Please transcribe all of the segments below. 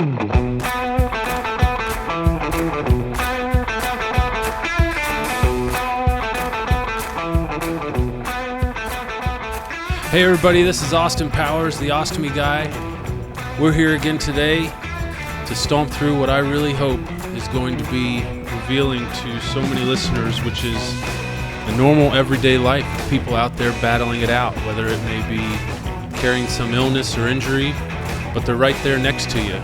Hey everybody, this is Austin Powers, the Ostomy guy. We're here again today to stomp through what I really hope is going to be revealing to so many listeners, which is the normal everyday life of people out there battling it out, whether it may be carrying some illness or injury, but they're right there next to you,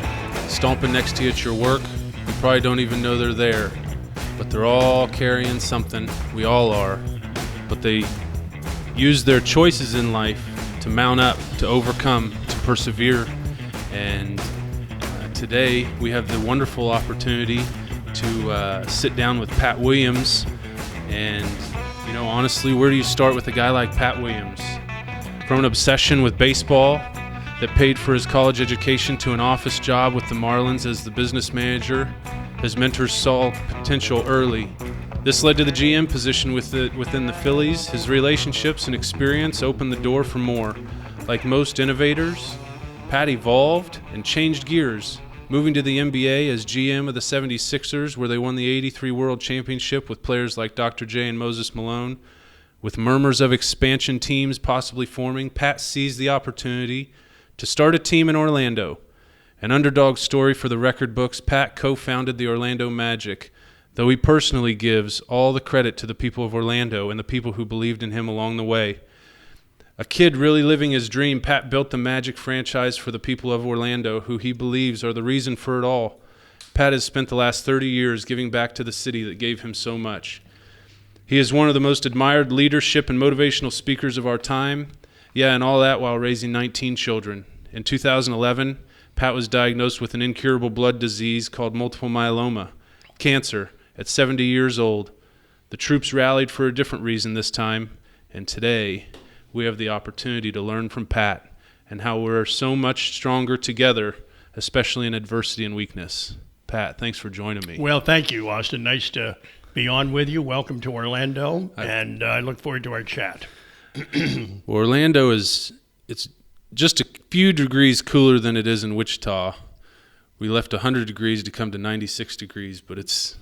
stomping next to you at your work. You probably don't even know they're there, but they're all carrying something. We all are, but they use their choices in life to mount up, to overcome, to persevere. And today we have the wonderful opportunity to sit down with Pat Williams. And, you know, honestly, where do you start with a guy like Pat Williams? From an obsession with baseball that paid for his college education to an office job with the Marlins as the business manager, his mentors saw potential early. This led to the GM position within the Phillies. His relationships and experience opened the door for more. Like most innovators, Pat evolved and changed gears, moving to the NBA as GM of the 76ers, where they won the '83 World Championship with players like Dr. J and Moses Malone. With murmurs of expansion teams possibly forming, Pat seized the opportunity to start a team in Orlando. An underdog story for the record books, Pat co-founded the Orlando Magic, though he personally gives all the credit to the people of Orlando and the people who believed in him along the way. A kid really living his dream, Pat built the Magic franchise for the people of Orlando, who he believes are the reason for it all. Pat has spent the last 30 years giving back to the city that gave him so much. He is one of the most admired leadership and motivational speakers of our time. Yeah, and all that while raising 19 children. In 2011, Pat was diagnosed with an incurable blood disease called multiple myeloma, cancer, at 70 years old. The troops rallied for a different reason this time, and today we have the opportunity to learn from Pat and how we're so much stronger together, especially in adversity and weakness. Pat, thanks for joining me. Well, thank you, Austin. Nice to be on with you. Welcome to Orlando, and I look forward to our chat. Orlando it's just a few degrees cooler than it is in Wichita. We left 100 degrees to come to 96 degrees, but it's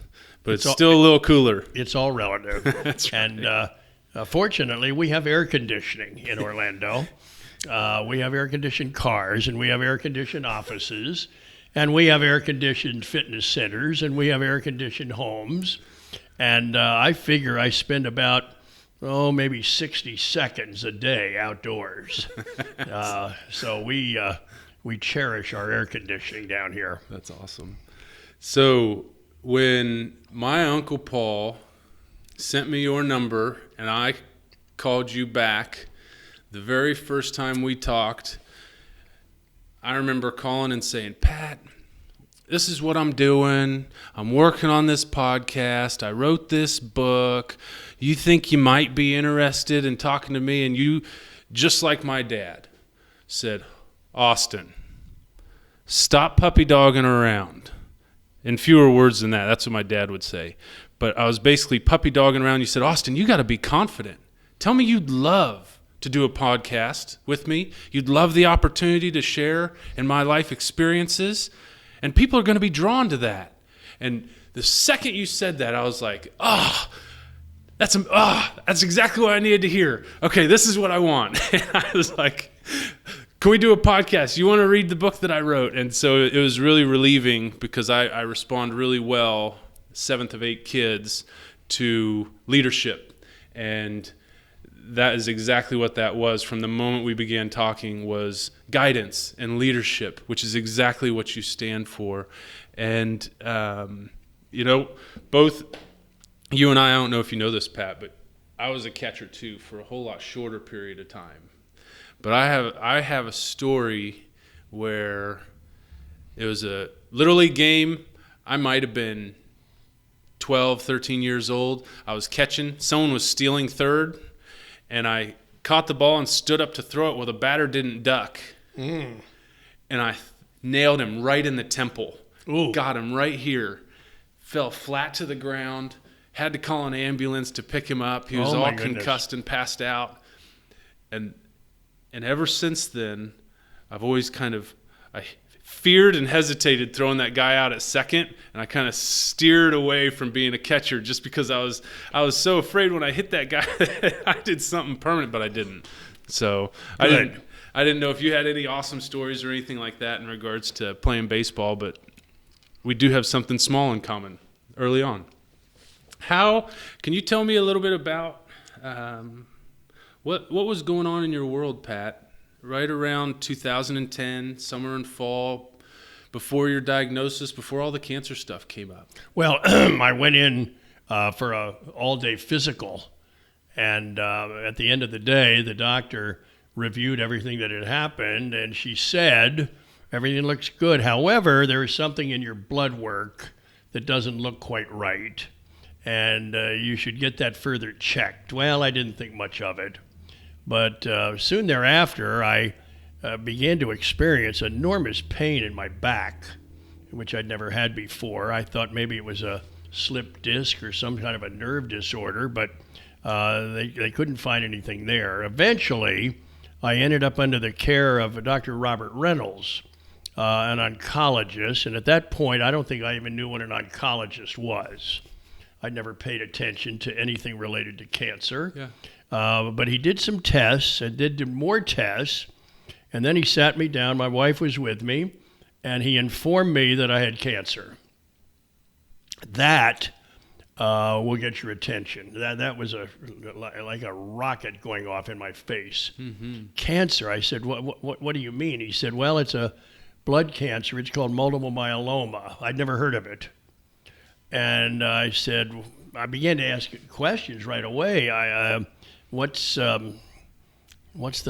still a little cooler. It's all relative. That's right. And fortunately, we have air conditioning in Orlando. We have air-conditioned cars, and we have air-conditioned offices, and we have air-conditioned fitness centers, and we have air-conditioned homes. And I figure I spend about, maybe 60 seconds a day outdoors. So we cherish our air conditioning down here. That's awesome. So when my Uncle Paul sent me your number and I called you back, the very first time we talked, I remember calling and saying, Pat, this is what I'm doing. I'm working on this podcast. I wrote this book. You think you might be interested in talking to me? And you, just like my dad, said, Austin, stop puppy dogging around. In fewer words than that, that's what my dad would say. But I was basically puppy dogging around. You said, Austin, you got to be confident. Tell me you'd love to do a podcast with me. You'd love the opportunity to share in my life experiences. And people are going to be drawn to that. And the second you said that, I was like, that's exactly what I needed to hear. Okay, this is what I want. And I was like, can we do a podcast? You want to read the book that I wrote? And so it was really relieving because I respond really well, seventh of 8 kids, to leadership. And that is exactly what that was from the moment we began talking, was guidance and leadership, which is exactly what you stand for. And, both you and I don't know if you know this, Pat, but I was a catcher too for a whole lot shorter period of time. But I have a story where it was a Little League game. I might have been 12, 13 years old. I was catching. Someone was stealing third. And I caught the ball and stood up to throw it. Well, the batter didn't duck. And I nailed him right in the temple. Ooh. Got him right here. Fell flat to the ground. Had to call an ambulance to pick him up. He was all concussed and passed out. And ever since then, I've always I feared and hesitated throwing that guy out at second, and I kind of steered away from being a catcher just because I was so afraid when I hit that guy that I did something permanent, but I didn't. So I didn't know if you had any awesome stories or anything like that in regards to playing baseball, but we do have something small in common early on. Can you tell me a little bit about what was going on in your world, Pat, right around 2010, summer and fall, before your diagnosis, before all the cancer stuff came up? Well, I went in for a all-day physical, and at the end of the day, the doctor reviewed everything that had happened, and she said, everything looks good. However, there is something in your blood work that doesn't look quite right, and you should get that further checked. Well, I didn't think much of it. But soon thereafter, I began to experience enormous pain in my back, which I'd never had before. I thought maybe it was a slipped disc or some kind of a nerve disorder, but they couldn't find anything there. Eventually, I ended up under the care of Dr. Robert Reynolds, an oncologist. And at that point, I don't think I even knew what an oncologist was. I'd never paid attention to anything related to cancer. Yeah. But he did some tests and did more tests, and then he sat me down. My wife was with me, and he informed me that I had cancer. That will get your attention. That was like a rocket going off in my face. Mm-hmm. Cancer. I said, what do you mean? He said, well, it's a blood cancer. It's called multiple myeloma. I'd never heard of it. And I began to ask questions right away. What's the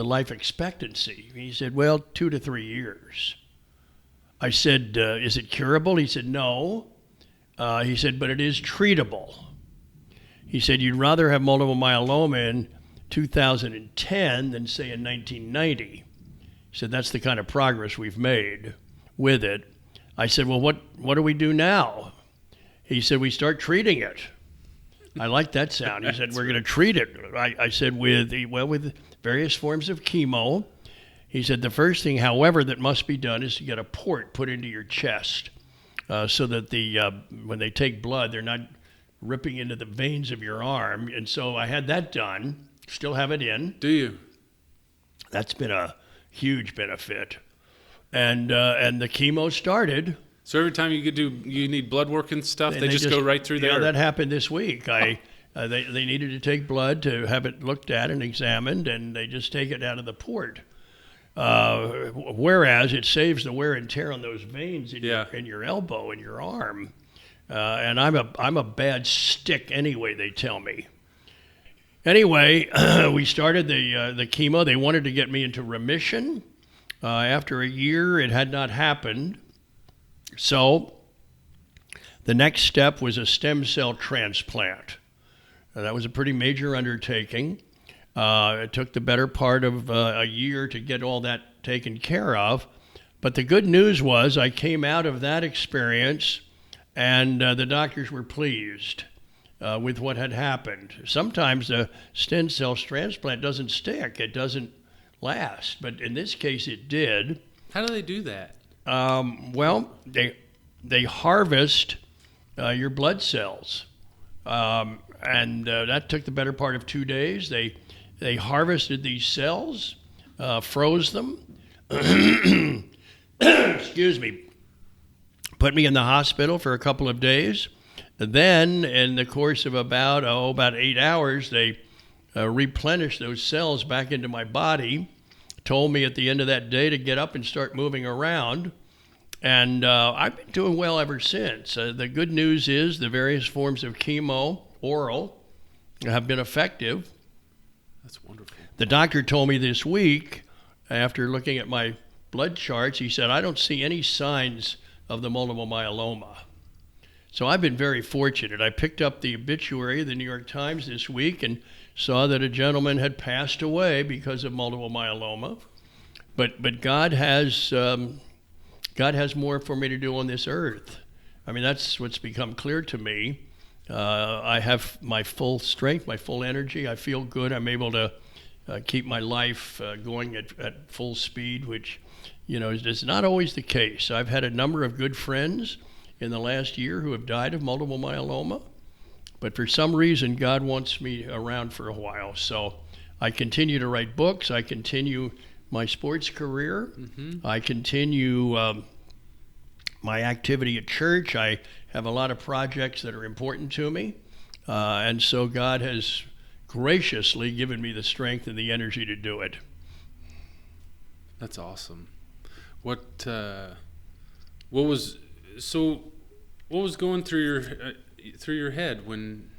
life expectancy? He said, well, 2 to 3 years. I said, is it curable? He said, no. He said, but it is treatable. He said, you'd rather have multiple myeloma in 2010 than, say, in 1990. He said, that's the kind of progress we've made with it. I said, well, what do we do now? He said, we start treating it. I like that sound. He said, we're going to treat it. I said, with various forms of chemo. He said, the first thing, however, that must be done is to get a port put into your chest so that when they take blood, they're not ripping into the veins of your arm. And so I had that done, still have it in. Do you? That's been a huge benefit. And the chemo started. So every time you need blood work and stuff, they just go right through there? Yeah, that happened this week. They needed to take blood to have it looked at and examined, and they just take it out of the port. Whereas it saves the wear and tear on those veins in your elbow and your arm. And I'm a bad stick anyway, they tell me. Anyway, we started the chemo. They wanted to get me into remission. After a year, it had not happened. So the next step was a stem cell transplant. That was a pretty major undertaking. It took the better part of a year to get all that taken care of. But the good news was I came out of that experience, and the doctors were pleased with what had happened. Sometimes the stem cell transplant doesn't stick. It doesn't last. But in this case, it did. How do they do that? Well, they harvest your blood cells, and that took the better part of 2 days. They harvested these cells, froze them, excuse me, put me in the hospital for a couple of days. Then, in the course of about 8 hours, they replenished those cells back into my body. Told me at the end of that day to get up and start moving around. And I've been doing well ever since. The good news is the various forms of chemo, oral, have been effective. That's wonderful. The doctor told me this week, after looking at my blood charts, he said, I don't see any signs of the multiple myeloma. So I've been very fortunate. I picked up the obituary of the New York Times this week and saw that a gentleman had passed away because of multiple myeloma. But God has more for me to do on this earth. I mean, that's what's become clear to me. I have my full strength, my full energy. I feel good. I'm able to keep my life going at full speed, which it's not always the case. I've had a number of good friends in the last year who have died of multiple myeloma, but for some reason, God wants me around for a while. So I continue to write books. I continue my sports career. I continue my activity at church. I have a lot of projects that are important to me. And so God has graciously given me the strength and the energy to do it. That's awesome. What was going through your head when,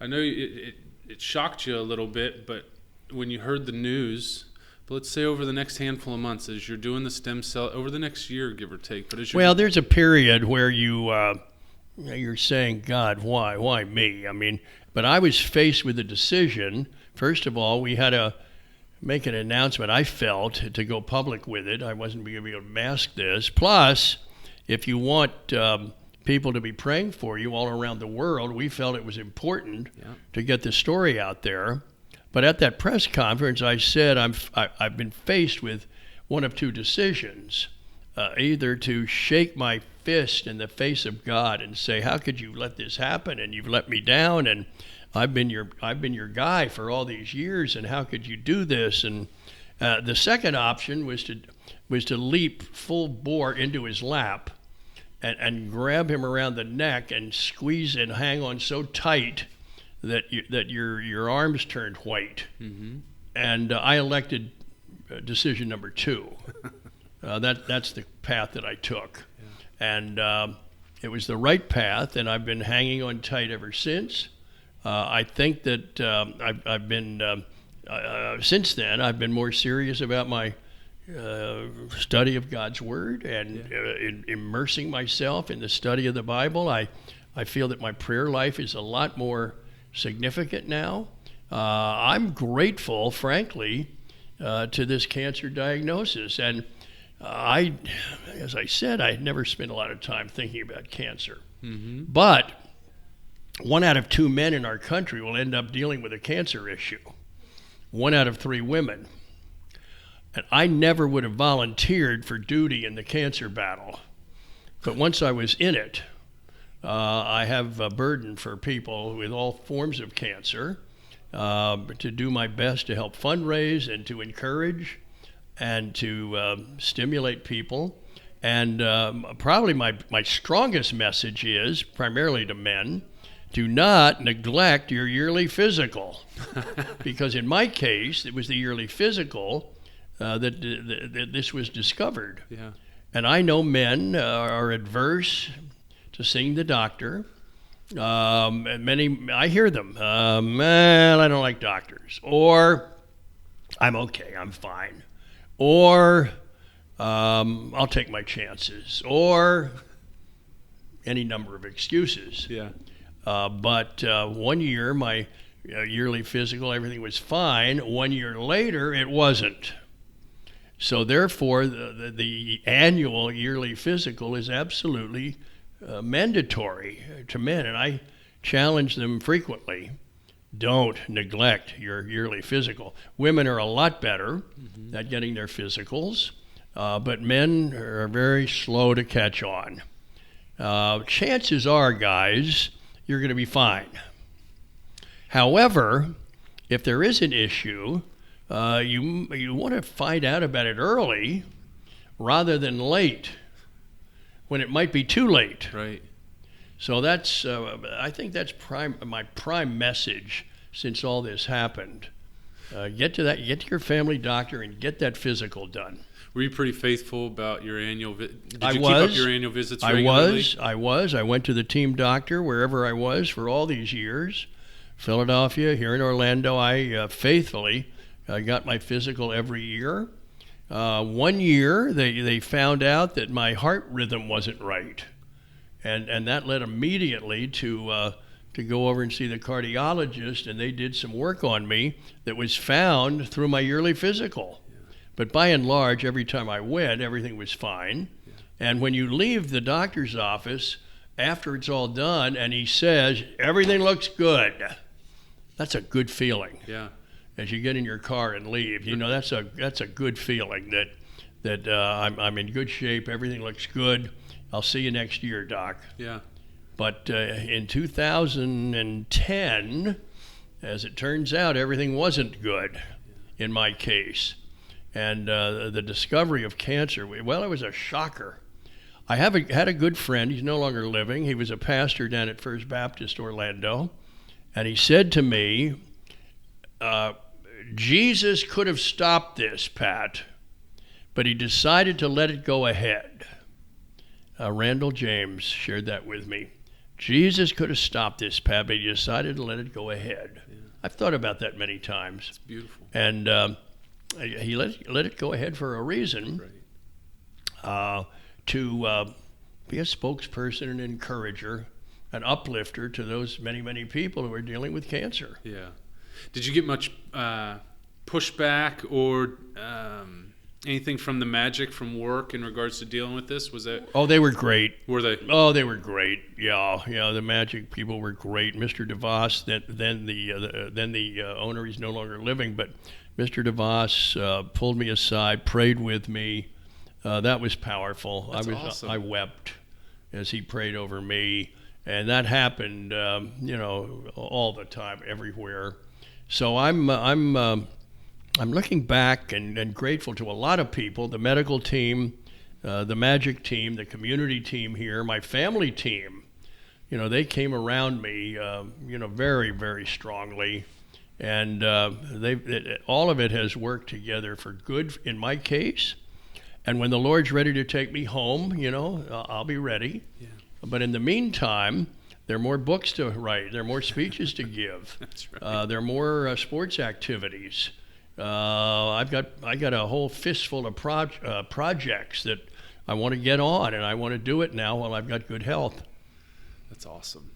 I know it shocked you a little bit, but when you heard the news, but let's say over the next handful of months, as you're doing the stem cell, over the next year, give or take. But there's a period where you're saying, God, why me? I mean, but I was faced with a decision. First of all, we had to make an announcement, I felt, to go public with it. I wasn't going to be able to mask this. Plus, if you want people to be praying for you all around the world, we felt it was important to get the story out there. But at that press conference, I said I've been faced with one of two decisions, either to shake my fist in the face of God and say, how could you let this happen, and you've let me down, and I've been your guy for all these years, and how could you do this? And the second option was to leap full bore into his lap and grab him around the neck and squeeze and hang on so tight that your arms turned white. And I elected decision number two. That's the path that I took. And it was the right path, and I've been hanging on tight ever since. I think that I've been, since then, I've been more serious about my study of God's Word and immersing myself in the study of the Bible. I feel that my prayer life is a lot more significant now. I'm grateful, frankly, to this cancer diagnosis. And as I said, I never spent a lot of time thinking about cancer. But 1 out of 2 men in our country will end up dealing with a cancer issue. 1 out of 3 women. And I never would have volunteered for duty in the cancer battle. But once I was in it, I have a burden for people with all forms of cancer to do my best to help fundraise and to encourage and to stimulate people. And probably my strongest message is, primarily to men, do not neglect your yearly physical. Because in my case, it was the yearly physical that this was discovered. And I know men are adverse to seeing the doctor. And I hear them, I don't like doctors. Or, I'm okay, I'm fine. Or, I'll take my chances. Or, any number of excuses. But 1 year, my yearly physical, everything was fine. 1 year later, it wasn't. So therefore, the annual yearly physical is absolutely mandatory to men. And I challenge them frequently. Don't neglect your yearly physical. Women are a lot better at getting their physicals, but men are very slow to catch on. Chances are, guys, you're going to be fine. However, if there is an issue, you want to find out about it early rather than late, when it might be too late. Right. So that's I think that's my prime message since all this happened. Get to your family doctor and get that physical done. Were you pretty faithful about your annual Did you keep up your annual visits regularly? I was. I went to the team doctor wherever I was for all these years. Philadelphia, here in Orlando, I faithfully got my physical every year. 1 year, they found out that my heart rhythm wasn't right. And that led immediately to go over and see the cardiologist, and they did some work on me that was found through my yearly physical. But by and large, every time I went, everything was fine. And when you leave the doctor's office, after it's all done, and he says, everything looks good, that's a good feeling. Yeah. As you get in your car and leave, that's a good feeling that I'm in good shape. Everything looks good. I'll see you next year, Doc. Yeah. But in 2010, as it turns out, everything wasn't good in my case. And the discovery of cancer, well, it was a shocker. I had a good friend. He's no longer living. He was a pastor down at First Baptist Orlando. And he said to me, Jesus could have stopped this, Pat, but he decided to let it go ahead. Randall James shared that with me. Jesus could have stopped this, Pat, but he decided to let it go ahead. Yeah. I've thought about that many times. It's beautiful. And he let it go ahead for a reason. Right. To be a spokesperson, an encourager, an uplifter to those many, many people who are dealing with cancer. Yeah. Did you get much pushback or anything from the magic from work in regards to dealing with this? Was that? Oh, they were great. Were they? Oh, they were great. Yeah. The magic people were great. Mr. DeVos, then the owner, he's no longer living, but Mr. DeVos pulled me aside, prayed with me. That was powerful. That's awesome. I wept as he prayed over me, and that happened, all the time, everywhere. So I'm looking back and grateful to a lot of people, the medical team, the magic team, the community team here, my family team. They came around me, very, very strongly, and all of it has worked together for good in my case. And when the Lord's ready to take me home, I'll be ready. Yeah. But in the meantime, there are more books to write. There are more speeches to give. That's right. There are more sports activities. I got a whole fistful of projects that I want to get on, and I want to do it now while I've got good health. That's awesome.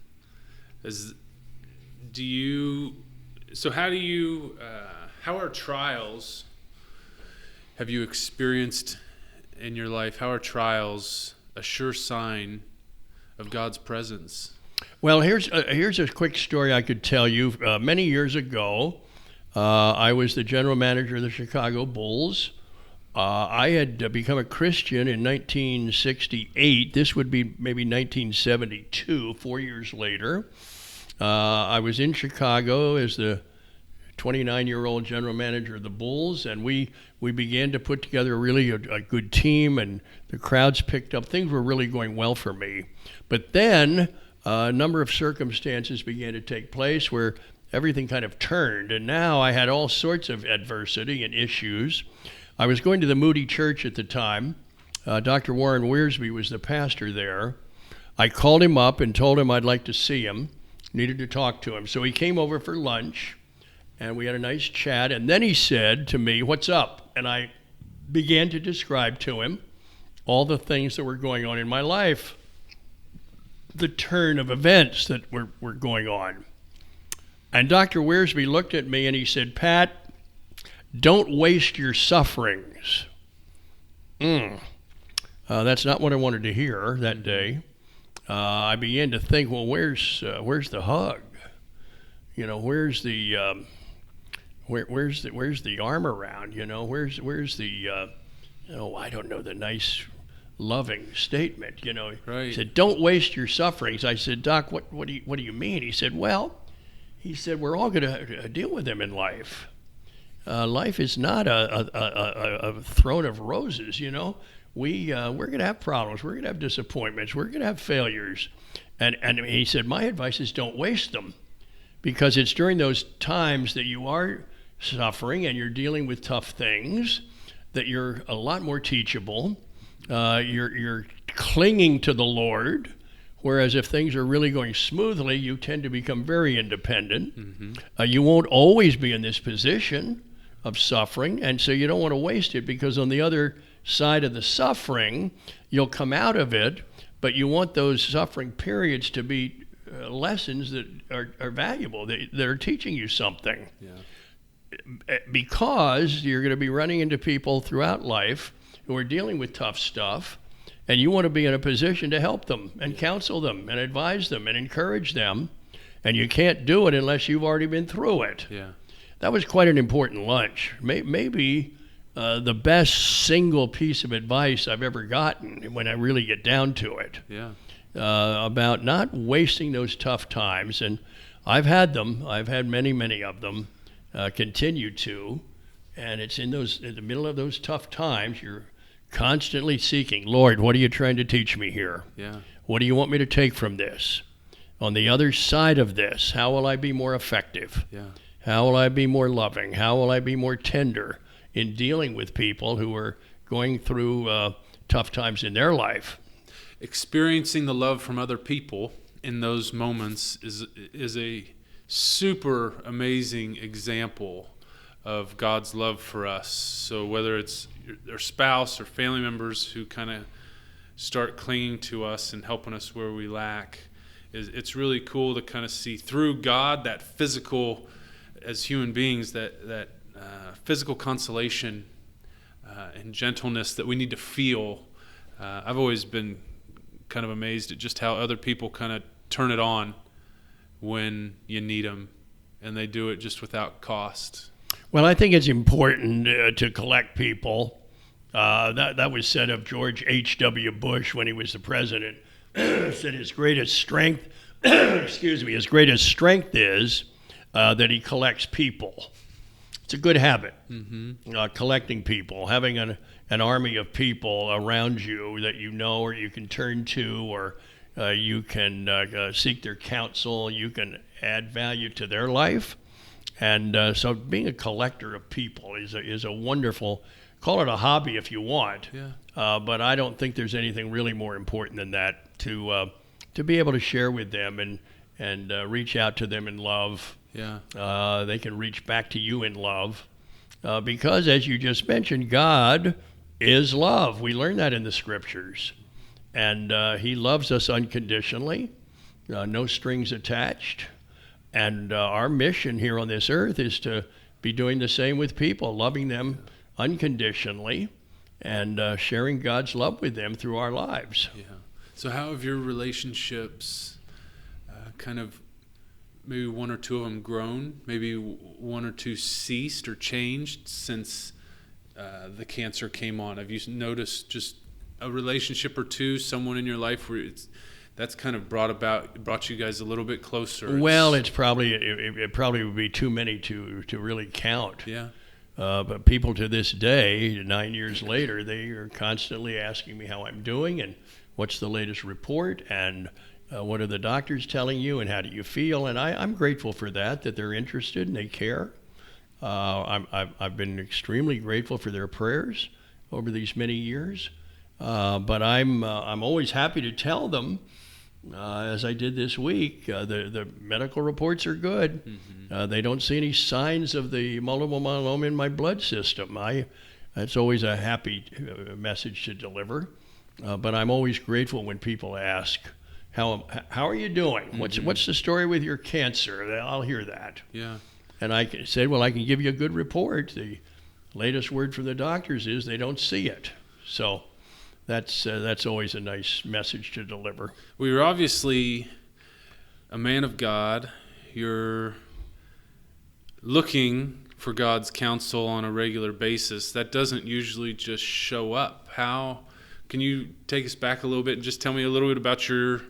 How are trials? Have you experienced in your life? How are trials a sure sign of God's presence? Well, here's a quick story I could tell you. Many years ago, I was the general manager of the Chicago Bulls. I had become a Christian in 1968. This would be maybe 1972, 4 years later. I was in Chicago as the 29-year-old general manager of the Bulls, and we began to put together really a good team, and the crowds picked up. Things were really going well for me. But then a number of circumstances began to take place where everything kind of turned, and now I had all sorts of adversity and issues. I was going to the Moody Church at the time. Dr. Warren Wiersbe was the pastor there. I called him up and told him I'd like to see him, needed to talk to him. So he came over for lunch, and we had a nice chat, and then he said to me, "What's up?" And I began to describe to him all the things that were going on in my life, the turn of events that were going on. And Dr. Wiersbe looked at me and he said, "Pat, don't waste your sufferings." That's not what I wanted to hear that day. I began to think, well, where's the hug? Where's the where's the arm around? Where's the I don't know, the nice, loving statement? Right. He said, "Don't waste your sufferings." I said, "Doc, what do you mean?" He said, "Well," he said, "we're all going to deal with them in life. Life is not a throne of roses. We're going to have problems. We're going to have disappointments. We're going to have failures." And he said, "My advice is don't waste them, because it's during those times that you are suffering and you're dealing with tough things that you're a lot more teachable. You're clinging to the Lord, whereas if things are really going smoothly, you tend to become very independent. Mm-hmm. You won't always be in this position of suffering, and so you don't want to waste it, because on the other side of the suffering, you'll come out of it, but you want those suffering periods to be lessons that are valuable, that are teaching you something. Yeah. Because you're going to be running into people throughout life who are dealing with tough stuff, and you want to be in a position to help them and counsel them and advise them and encourage them, and you can't do it unless you've already been through it. Yeah. That was quite an important lunch. Maybe the best single piece of advice I've ever gotten when I really get down to it. Yeah. About not wasting those tough times. And I've had them. I've had many, many of them, continue to. And it's in the middle of those tough times, you're constantly seeking, Lord, what are you trying to teach me here? Yeah. What do you want me to take from this? On the other side of this, how will I be more effective? Yeah. How will I be more loving? How will I be more tender in dealing with people who are going through tough times in their life? Experiencing the love from other people in those moments is a super amazing example of God's love for us. So whether it's their spouse or family members who kind of start clinging to us and helping us where we lack, it's really cool to kind of see through God that physical, as human beings, that physical consolation and gentleness that we need to feel. I've always been kind of amazed at just how other people kind of turn it on when you need them, and they do it just without cost. Well, I think it's important to collect people. That was said of George H.W. Bush when he was the president. Said his greatest strength, his greatest strength is that he collects people. It's a good habit, collecting people, having an army of people around you that you know or you can turn to, or you can seek their counsel, you can add value to their life. And so being a collector of people is a wonderful, call it a hobby if you want, but I don't think there's anything really more important than that, to be able to share with them and reach out to them in love. Yeah. They can reach back to you in love because, as you just mentioned, God is love. We learn that in the scriptures. And he loves us unconditionally, no strings attached. And our mission here on this earth is to be doing the same with people, loving them unconditionally and sharing God's love with them through our lives. Yeah. So how have your relationships kind of, maybe one or two of them grown, maybe one or two ceased or changed since the cancer came on? Have you noticed just a relationship or two, someone in your life where that's kind of brought you guys a little bit closer? Well, it probably would be too many to really count. Yeah. But people to this day, 9 years later, they are constantly asking me how I'm doing and what's the latest report and what are the doctors telling you and how do you feel? And I'm grateful for that they're interested and they care. I've been extremely grateful for their prayers over these many years. But I'm always happy to tell them, as I did this week, the medical reports are good. Mm-hmm. They don't see any signs of the multiple myeloma in my blood system. That's always a happy message to deliver. But I'm always grateful when people ask, how are you doing? Mm-hmm. What's the story with your cancer? I'll hear that. Yeah. And I said, well, I can give you a good report. The latest word from the doctors is they don't see it. So that's always a nice message to deliver. Well, you're obviously a man of God. You're looking for God's counsel on a regular basis. That doesn't usually just show up. How can you take us back a little bit and just tell me a little bit about your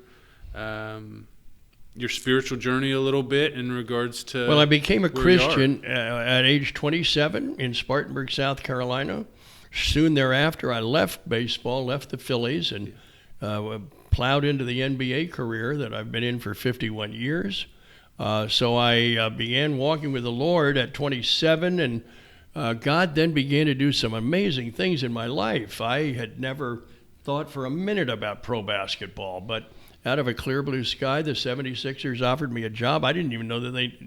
spiritual journey a little bit in regards to... Well, I became a Christian at age 27 in Spartanburg, South Carolina. Soon thereafter, I left baseball, left the Phillies, and plowed into the NBA career that I've been in for 51 years. So I began walking with the Lord at 27, and God then began to do some amazing things in my life. I had never thought for a minute about pro basketball, but out of a clear blue sky, the 76ers offered me a job. I didn't even know that they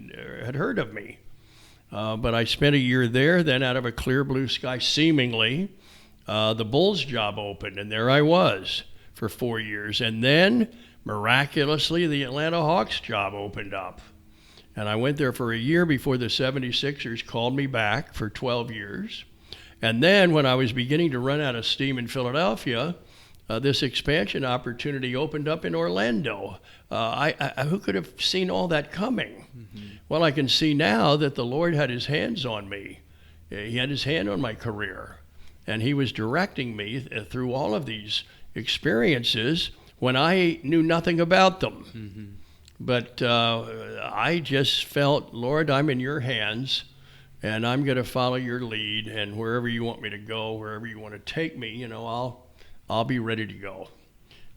had heard of me. But I spent a year there. Then out of a clear blue sky, seemingly, the Bulls job opened, and there I was for 4 years. And then, miraculously, the Atlanta Hawks job opened up. And I went there for a year before the 76ers called me back for 12 years. And then when I was beginning to run out of steam in Philadelphia, this expansion opportunity opened up in Orlando. Who could have seen all that coming? Mm-hmm. Well, I can see now that the Lord had his hands on me. He had his hand on my career, and he was directing me through all of these experiences when I knew nothing about them. Mm-hmm. But I just felt, Lord, I'm in your hands, and I'm going to follow your lead, and wherever you want me to go, wherever you want to take me, I'll be ready to go.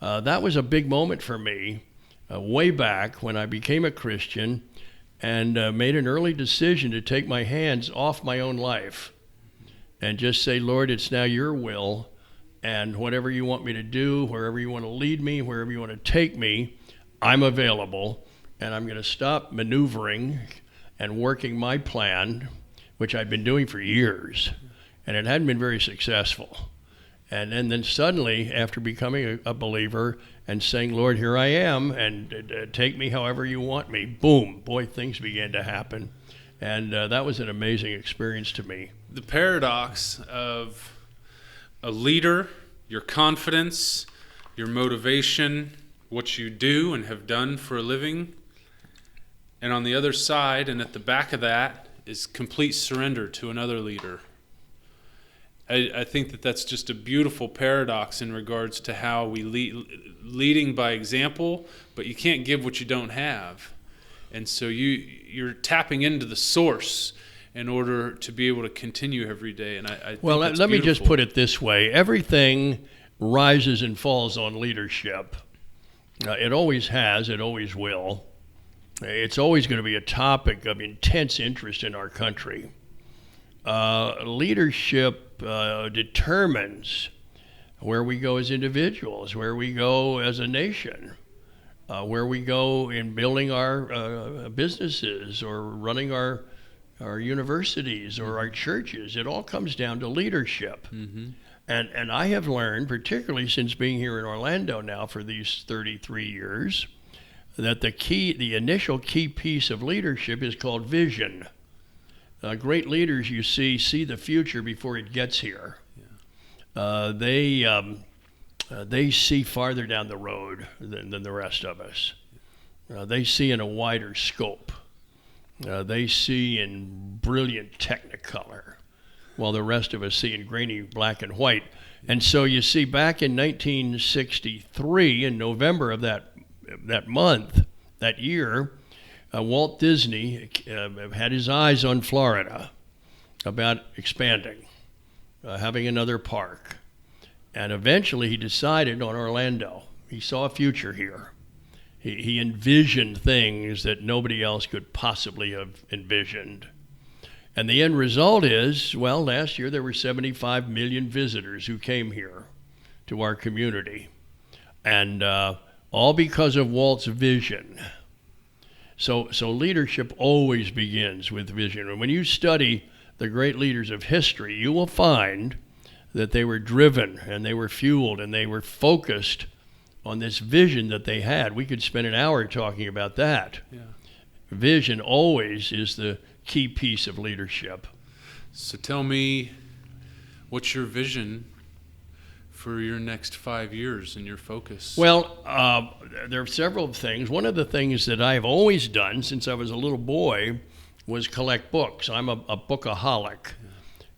That was a big moment for me way back when I became a Christian and made an early decision to take my hands off my own life and just say, Lord, it's now your will, and whatever you want me to do, wherever you want to lead me, wherever you want to take me, I'm available, and I'm going to stop maneuvering and working my plan, which I'd been doing for years, and it hadn't been very successful. And then suddenly, after becoming a believer and saying, Lord, here I am, and take me however you want me, boom, boy, things began to happen. And that was an amazing experience to me. The paradox of a leader, your confidence, your motivation, what you do and have done for a living, and on the other side and at the back of that is complete surrender to another leader. I think that that's just a beautiful paradox in regards to how we leading by example, but you can't give what you don't have. And so you're tapping into the source in order to be able to continue every day. And I think well, that's let me beautiful. just put it this way. Everything rises and falls on leadership. It always has, it always will. It's always going to be a topic of intense interest in our country. Leadership determines where we go as individuals, where we go as a nation, where we go in building our businesses or running our universities or our churches. It all comes down to leadership. Mm-hmm. And I have learned, particularly since being here in Orlando now for these 33 years, that the initial key piece of leadership is called vision. Great leaders, you see the future before it gets here. Yeah. They see farther down the road than the rest of us. They see in a wider scope. They see in brilliant technicolor, while the rest of us see in grainy black and white. And so you see, back in 1963, in November of that month, that year, Walt Disney had his eyes on Florida about expanding, having another park. And eventually he decided on Orlando. He saw a future here. He envisioned things that nobody else could possibly have envisioned. And the end result is, well, last year there were 75 million visitors who came here to our community. And all because of Walt's vision. So leadership always begins with vision. And when you study the great leaders of history, you will find that they were driven and they were fueled and they were focused on this vision that they had. We could spend an hour talking about that. Yeah. Vision always is the key piece of leadership. So tell me, what's your vision for your next 5 years and your focus? Well, there are several things. One of the things that I've always done since I was a little boy was collect books. I'm a bookaholic,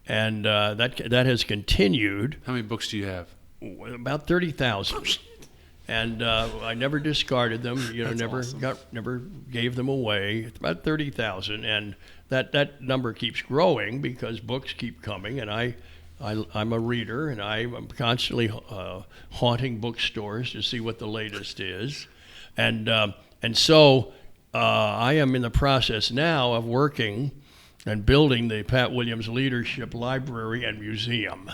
and that has continued. How many books do you have? About 30,000. And I never discarded them. That's awesome. Never gave them away. It's about 30,000, and that number keeps growing because books keep coming, and I'm a reader, and I'm constantly haunting bookstores to see what the latest is, and so I am in the process now of working and building the Pat Williams Leadership Library and Museum,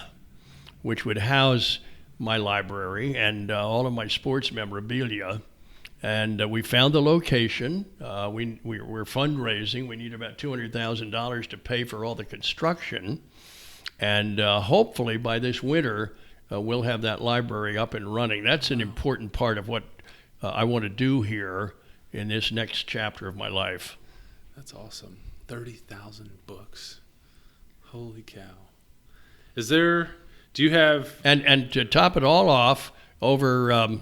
which would house my library and all of my sports memorabilia. And we found the location. We're fundraising. We need about $200,000 to pay for all the construction. And hopefully by this winter, we'll have that library up and running. That's an important part of what I want to do here in this next chapter of my life. That's awesome. 30,000 books. Holy cow. Do you have... And to top it all off, over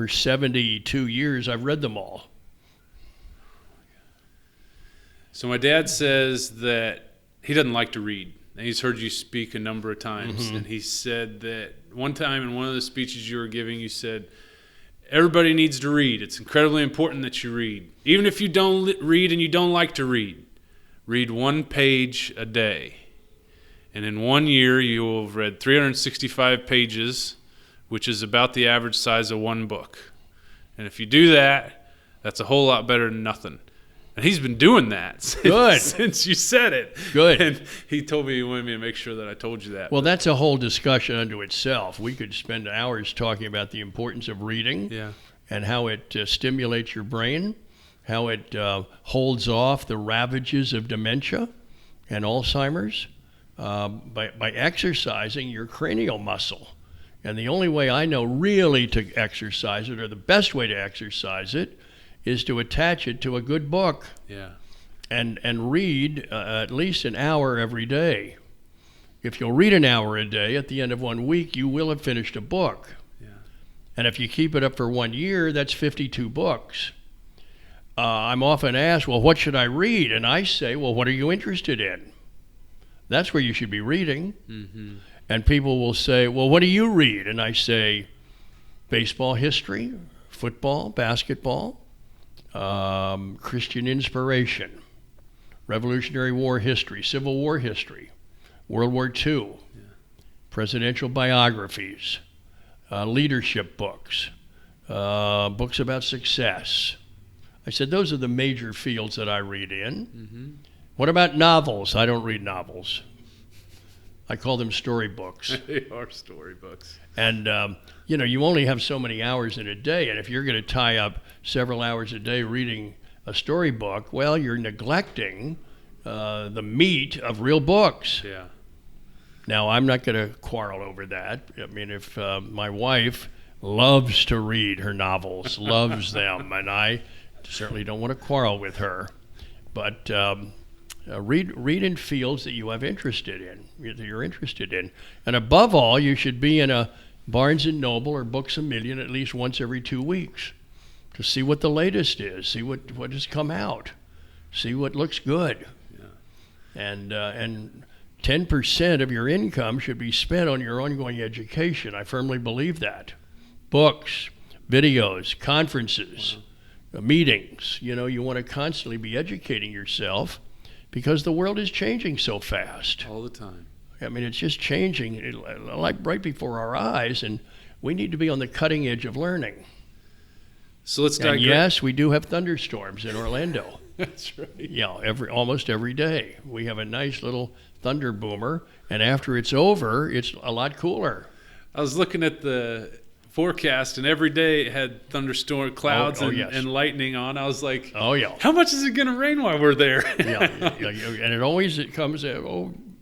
72 years, I've read them all. So my dad says that he doesn't like to read. And he's heard you speak a number of times. And he said that one time in one of the speeches you were giving, you said, everybody needs to read. It's incredibly important that you read. Even if you don't read and you don't like to read one page a day. And in 1 year, you will have read 365 pages, which is about the average size of one book. And if you do that, that's a whole lot better than nothing. And he's been doing that since you said it. Good. And he told me he wanted me to make sure that I told you that. Well, that's a whole discussion unto itself. We could spend hours talking about the importance of reading and how it stimulates your brain, how it holds off the ravages of dementia and Alzheimer's by exercising your cranial muscle. And the only way I know really to exercise it, or the best way to exercise it, is to attach it to a good book and read at least an hour every day. If you'll read an hour a day, at the end of 1 week, you will have finished a book. And if you keep it up for 1 year, that's 52 books. I'm often asked, well, what should I read? And I say, well, what are you interested in? That's where you should be reading. And people will say, well, what do you read? And I say, baseball history, football, basketball, Christian inspiration, Revolutionary War history, Civil War history, World War II, presidential biographies, leadership books, books about success. I said, those are the major fields that I read in. What about novels? I don't read novels. I call them storybooks. They are storybooks. And, you only have so many hours in a day. And if you're going to tie up several hours a day reading a storybook, well, you're neglecting the meat of real books. Now, I'm not going to quarrel over that. I mean, if my wife loves to read her novels, loves them, and I certainly don't want to quarrel with her. But read in fields that you have interested in, that you're interested in. And above all, you should be in a Barnes & Noble or Books A Million at least once every 2 weeks to see what the latest is, see what has come out, see what looks good. And 10% of your income should be spent on your ongoing education. I firmly believe that. Books, videos, conferences, meetings. You want to constantly be educating yourself because the world is changing so fast. All the time. I mean, it's just changing like right before our eyes, and we need to be on the cutting edge of learning. So let's digress. And yes, we do have thunderstorms in Orlando. That's right. Yeah, almost every day. We have a nice little thunder boomer, and after it's over, it's a lot cooler. I was looking at the forecast, and every day it had thunderstorm clouds and lightning on. I was like, how much is it going to rain while we're there? And it comes at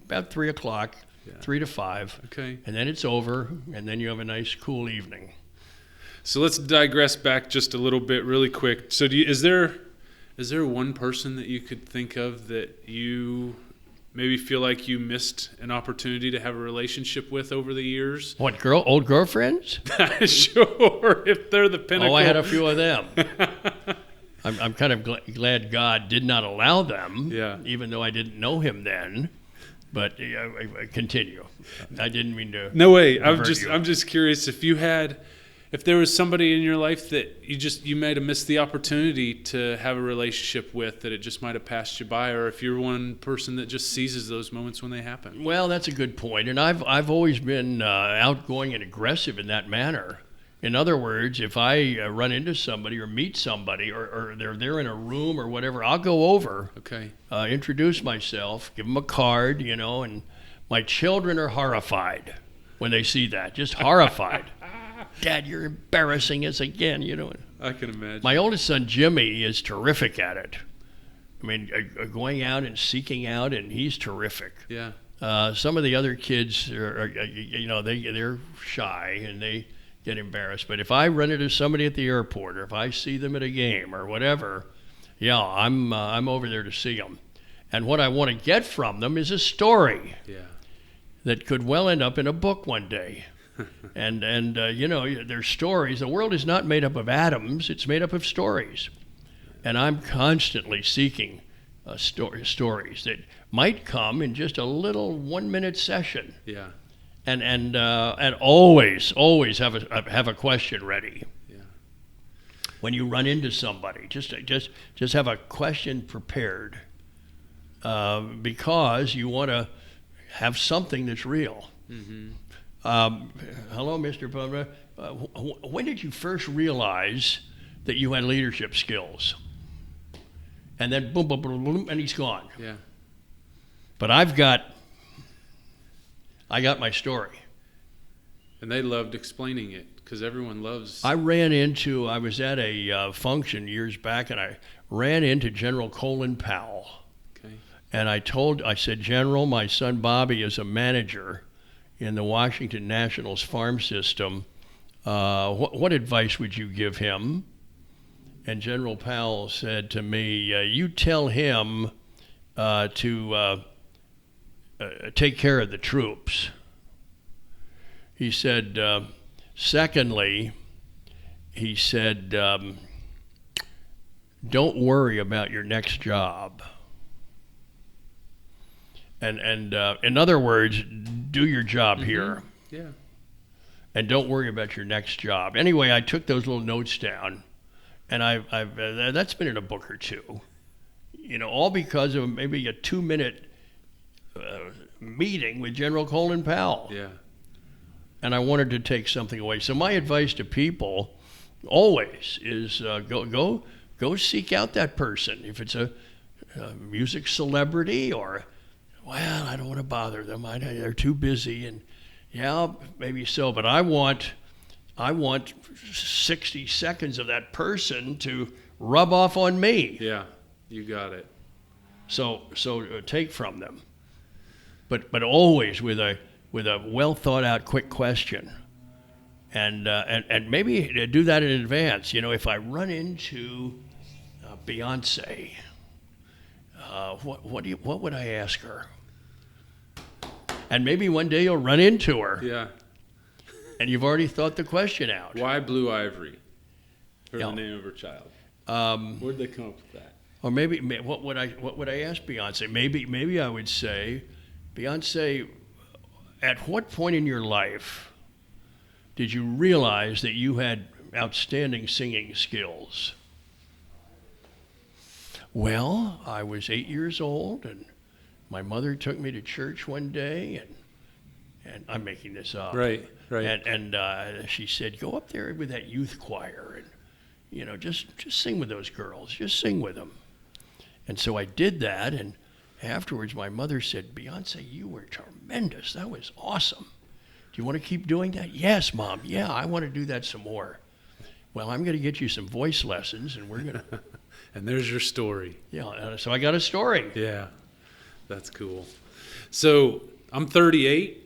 about 3 o'clock, 3 to 5. Okay. And then it's over, and then you have a nice cool evening. So let's digress back just a little bit really quick. So is there one person that you could think of that you maybe feel like you missed an opportunity to have a relationship with over the years? What, old girlfriends? Sure, if they're the pinnacle. Oh, I had a few of them. I'm kind of glad God did not allow them, even though I didn't know him then. But I continue. I didn't mean to. No way. I'm just curious if there was somebody in your life that you might have missed the opportunity to have a relationship with, that it just might have passed you by, or if you're one person that just seizes those moments when they happen. Well, that's a good point, and I've always been outgoing and aggressive in that manner. In other words, if I run into somebody or meet somebody or they're there in a room or whatever, I'll go over, introduce myself, give them a card, and my children are horrified when they see that, just horrified. Dad, you're embarrassing us again, I can imagine. My oldest son, Jimmy, is terrific at it. I mean, going out and seeking out, and he's terrific. Yeah. Some of the other kids they're shy and they get embarrassed. But if I run into somebody at the airport, or if I see them at a game or whatever, I'm over there to see them. And what I want to get from them is a story that could well end up in a book one day. and there's stories. The world is not made up of atoms. It's made up of stories. And I'm constantly seeking stories that might come in just a little 1-minute session. Yeah. And always have a question ready. Yeah. When you run into somebody, just have a question prepared, because you want to have something that's real. Mm-hmm. Hello, Mr. Plummer. When did you first realize that you had leadership skills? And then boom, boom, boom, boom, and he's gone. Yeah. But I got my story. And they loved explaining it because everyone loves. I was at a function years back, and I ran into General Colin Powell. Okay. And I said, General, my son Bobby is a manager in the Washington Nationals farm system. What advice would you give him? And General Powell said to me, you tell him to take care of the troops. He said, secondly, he said, don't worry about your next job. And in other words, do your job here. Yeah. And don't worry about your next job. Anyway, I took those little notes down, and I've that's been in a book or two. All because of maybe a 2-minute meeting with General Colin Powell. Yeah. And I wanted to take something away. So my advice to people always is go seek out that person. If it's a music celebrity, or, well, I don't want to bother them. They're too busy, and yeah, maybe so. But I want 60 seconds of that person to rub off on me. Yeah, you got it. So take from them, but always with a well thought out quick question, and maybe do that in advance. If I run into Beyonce, what would I ask her? And maybe one day you'll run into her. Yeah. And you've already thought the question out. Why Blue Ivory? Or Yeah. the name of her child. Where'd they come up with that? Or maybe what would I ask Beyonce? Maybe I would say, Beyonce, at what point in your life did you realize that you had outstanding singing skills? Well, I was 8 years old, and my mother took me to church one day, and I'm making this up. Right. And she said, go up there with that youth choir, and just sing with those girls. Just sing with them. And so I did that, and afterwards my mother said, Beyonce, you were tremendous. That was awesome. Do you want to keep doing that? Yes, Mom. Yeah, I want to do that some more. Well, I'm going to get you some voice lessons, and we're going to... And there's your story. Yeah, so I got a story. Yeah, that's cool. So I'm 38.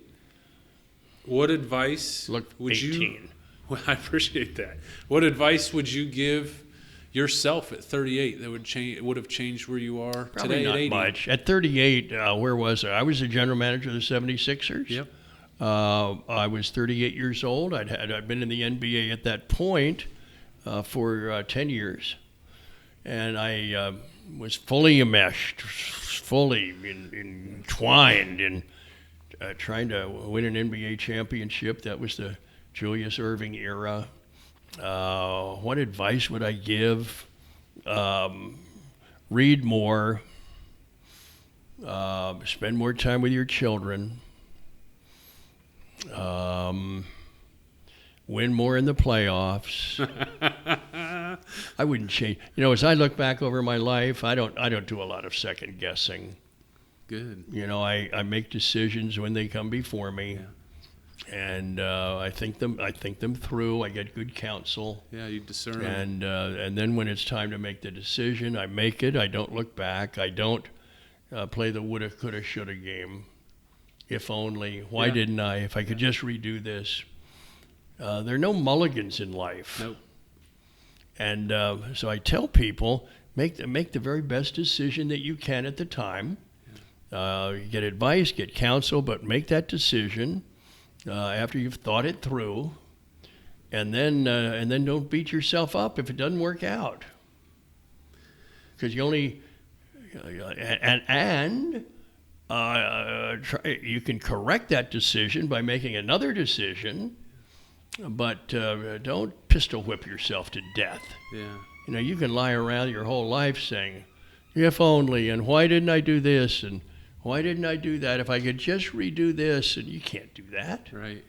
What advice Look, would 18. you... Well, I appreciate that. What advice would you give yourself at 38 that would have changed where you are Probably today not at 80? much. At 38, where was I? I was the general manager of the 76ers. Yep. I was 38 years old. I'd been in the NBA at that point for 10 years. And I was fully enmeshed, fully entwined in trying to win an NBA championship. That was the Julius Erving era. What advice would I give? Read more. Spend more time with your children. Win more in the playoffs. I wouldn't change. As I look back over my life, I don't do a lot of second guessing. Good. I make decisions when they come before me. Yeah. And I think them through. I get good counsel. Yeah, you discern. And then when it's time to make the decision, I make it. I don't look back. I don't play the woulda, coulda, shoulda game. If only. Why didn't I? If I could just redo this. There are no mulligans in life. Nope. And so I tell people, make the very best decision that you can at the time. Get advice, get counsel, but make that decision after you've thought it through, and then don't beat yourself up if it doesn't work out, because you You can correct that decision by making another decision, but don't pistol whip yourself to death. Yeah. You can lie around your whole life saying, if only, and why didn't I do this, and why didn't I do that? If I could just redo this, and you can't do that. Right.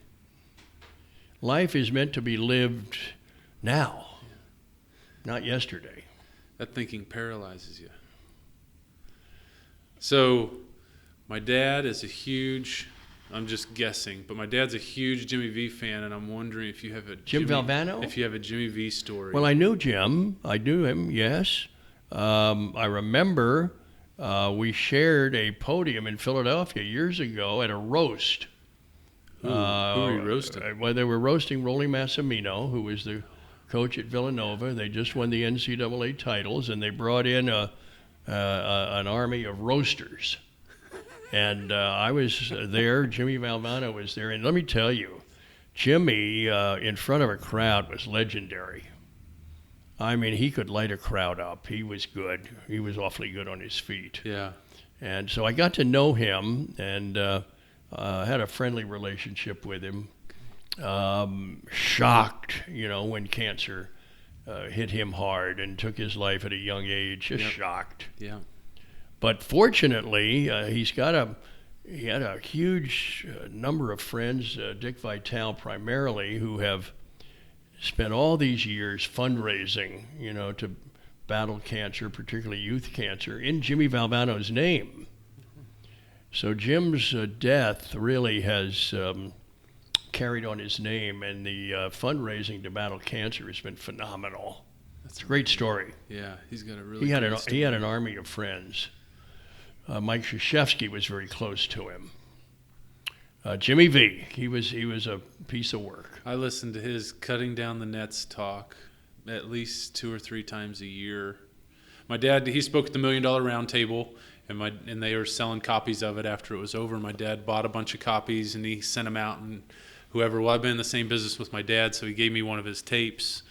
Life is meant to be lived now, not yesterday. That thinking paralyzes you. So, my dad is I'm just guessing, but my dad's a huge Jimmy V fan, and I'm wondering if you have a Jim Valvano? If you have a Jimmy V story. Well, I knew Jim. I knew him, yes. I remember we shared a podium in Philadelphia years ago at a roast. Who were you roasting? Well, they were roasting Rolly Massimino, who was the coach at Villanova. They just won the NCAA titles, and they brought in an army of roasters. And I was there. Jimmy Valvano was there. And let me tell you, Jimmy in front of a crowd was legendary. I mean, he could light a crowd up. He was good. He was awfully good on his feet. Yeah. And so I got to know him and had a friendly relationship with him. Shocked, when cancer hit him hard and took his life at a young age. Just shocked. Yeah. But fortunately, he had a huge number of friends, Dick Vitale primarily, who have spent all these years fundraising, to battle cancer, particularly youth cancer, in Jimmy Valvano's name. So Jim's death really has carried on his name, and the fundraising to battle cancer has been phenomenal. It's a great story. Yeah, he's got a really. He had an army of friends. Mike Krzyzewski was very close to him. Jimmy V, he was a piece of work. I listened to his Cutting Down the Nets talk at least 2 or 3 times a year. My dad, he spoke at the $1 Million Round Table, and they were selling copies of it after it was over. My dad bought a bunch of copies, and he sent them out, and I've been in the same business with my dad, so he gave me one of his tapes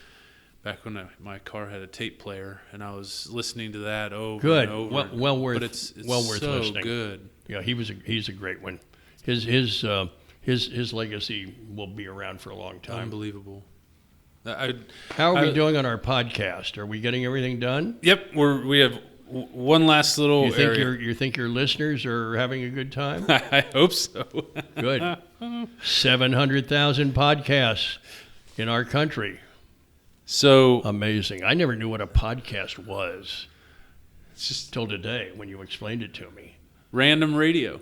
back when my car had a tape player, and I was listening to that over and over. Well worth. But it's well worth so listening. Good. Yeah, he's a great one. His legacy will be around for a long time. Unbelievable. How are we doing on our podcast? Are we getting everything done? Yep, we have one last little area. You think your listeners are having a good time? I hope so. Good. 700,000 podcasts in our country. So amazing. I never knew what a podcast was. It's just till today when you explained it to me. Random radio.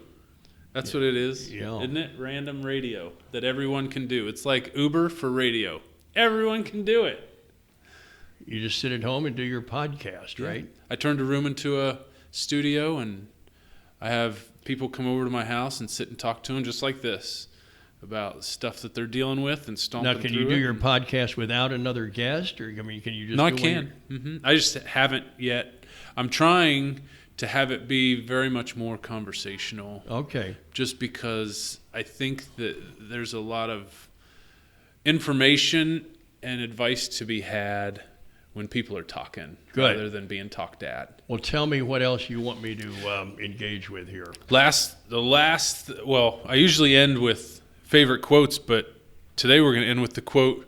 That's what it is, yeah. Isn't it? Random radio that everyone can do. It's like Uber for radio. Everyone can do it. You just sit at home and do your podcast, right? I turned a room into a studio, and I have people come over to my house and sit and talk to them just like this about stuff that they're dealing with and stomping through it. Now, can you do your podcast without another guest, or can you just? No, I can. I just haven't yet. I'm trying to have it be very much more conversational. Okay. Just because I think that there's a lot of information and advice to be had when people are talking, rather than being talked at. Well, tell me what else you want me to engage with here. Well, I usually end with favorite quotes, but today we're going to end with the quote,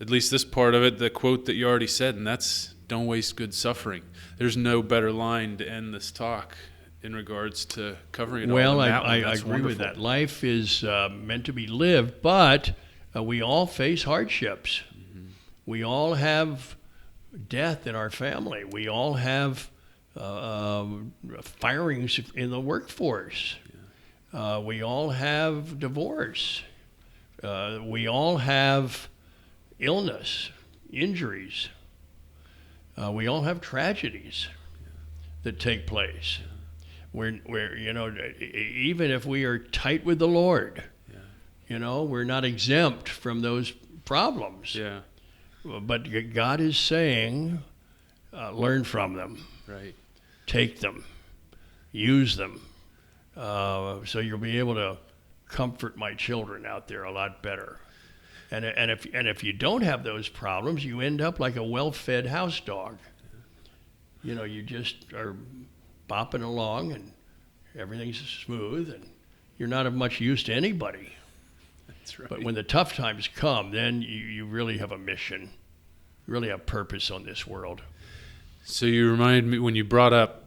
at least this part of it, the quote that you already said, and that's "Don't waste good suffering." There's no better line to end this talk in regards to covering it all. Well, I agree with that. Life is meant to be lived, but we all face hardships. Mm-hmm. We all have death in our family. We all have firings in the workforce. Yeah. We all have divorce. We all have illness, injuries. We all have tragedies that take place. We're even if we are tight with the Lord, we're not exempt from those problems. Yeah. But God is saying, learn from them. Right. Take them. Use them. So you'll be able to comfort my children out there a lot better. And if you don't have those problems, you end up like a well-fed house dog. You just are bopping along and everything's smooth and you're not of much use to anybody. That's right. But when the tough times come, then you really have a mission. You really have purpose on this world. So you reminded me when you brought up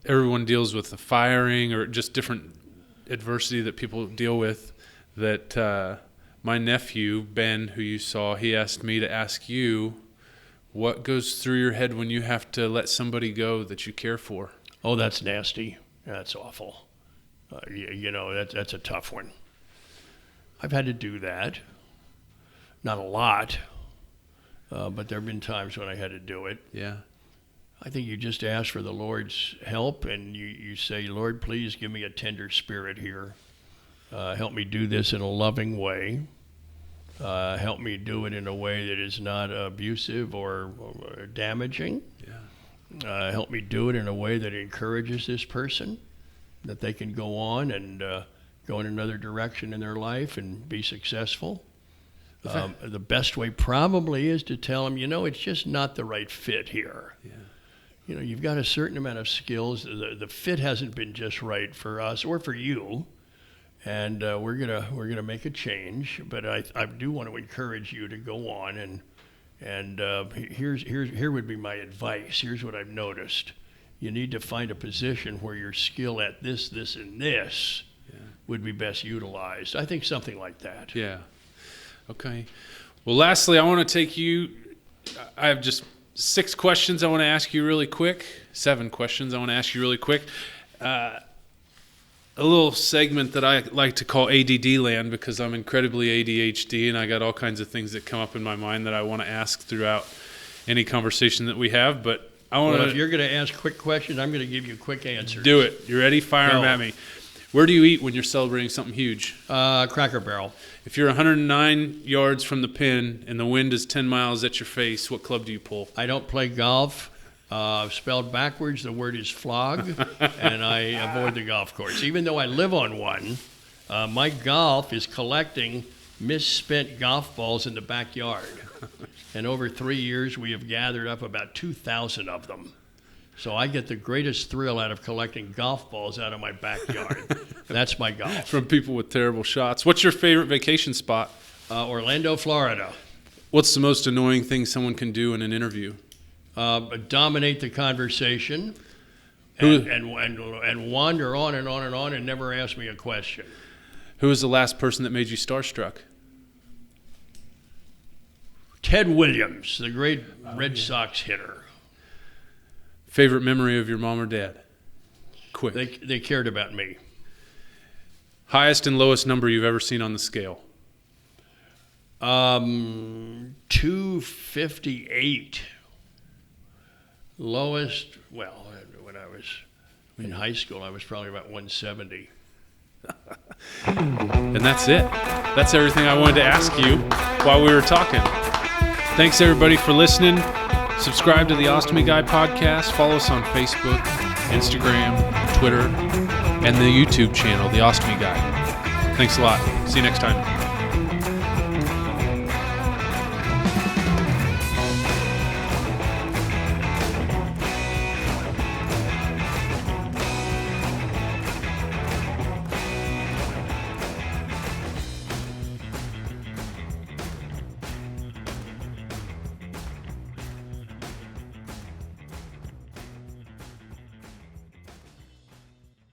everyone deals with the firing or just different adversity that people deal with, that my nephew, Ben, who you saw, he asked me to ask you, what goes through your head when you have to let somebody go that you care for? Oh, that's nasty. That's awful. That's a tough one. I've had to do that. Not a lot, but there have been times when I had to do it. Yeah. I think you just ask for the Lord's help and you say, Lord, please give me a tender spirit here. Help me do this in a loving way. Help me do it in a way that is not abusive or damaging. Yeah. Help me do it in a way that encourages this person, that they can go on and go in another direction in their life and be successful. The best way probably is to tell them, it's just not the right fit here. Yeah. You've got a certain amount of skills. The fit hasn't been just right for us or for you, and we're gonna make a change. But I do want to encourage you to go on and here would be my advice. Here's what I've noticed. You need to find a position where your skill at this, and this would be best utilized. I think something like that. Yeah. Okay. Well, lastly, I want to take you. I have just 6 questions I want to ask you really quick. 7 questions I want to ask you really quick. A little segment that I like to call ADD land because I'm incredibly ADHD and I got all kinds of things that come up in my mind that I want to ask throughout any conversation that we have. But I want Well, if you're going to ask quick questions, I'm going to give you quick answers. do it. You ready? Fire them at me. Where do you eat when you're celebrating something huge? Cracker Barrel. If you're 109 yards from the pin and the wind is 10 miles at your face, what club do you pull? I don't play golf. Spelled backwards, the word is flog, and I avoid the golf course. Even though I live on one, my golf is collecting misspent golf balls in the backyard. And over 3 years, we have gathered up about 2,000 of them. So I get the greatest thrill out of collecting golf balls out of my backyard. That's my golf. From people with terrible shots. What's your favorite vacation spot? Orlando, Florida. What's the most annoying thing someone can do in an interview? Dominate the conversation and wander on and on and on and never ask me a question. Who was the last person that made you starstruck? Ted Williams, the great Red Sox hitter. Favorite memory of your mom or dad? Quick. They cared about me. Highest and lowest number you've ever seen on the scale? 258. Lowest, when I was in high school, I was probably about 170. And that's it. That's everything I wanted to ask you while we were talking. Thanks, everybody, for listening. Subscribe to the Ostomy Guy podcast. Follow us on Facebook, Instagram, Twitter, and the YouTube channel, The Ostomy Guy. Thanks a lot. See you next time.